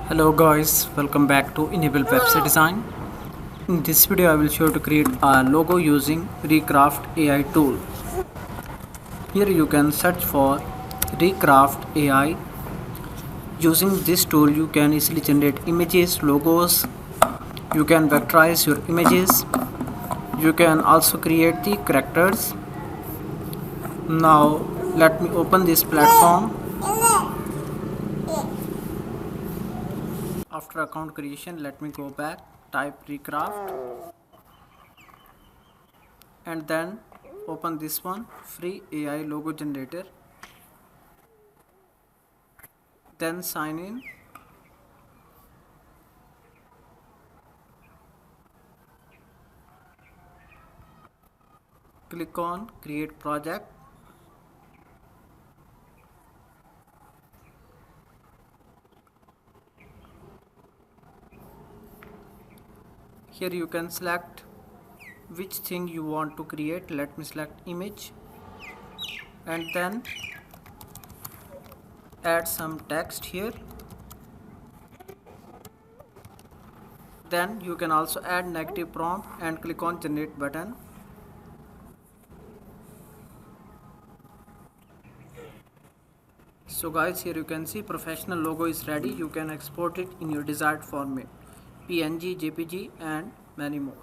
Hello guys, welcome back to Enable Website Design. In this video I will show you to create a logo using Recraft AI tool. Here you can search for Recraft AI. Using this tool you can easily generate images, logos, you can vectorize your images, you can also create the characters. Now let me open this platform. After account creation, let me go back, type Recraft and then open this one, free AI logo generator, then sign in. Click on create project. Here you can select which thing you want to create. Let me select image and then add some text here. Then you can also add negative prompt and click on generate button. So guys, here you can see professional logo is ready. You can export it in your desired format, PNG, JPG and many more.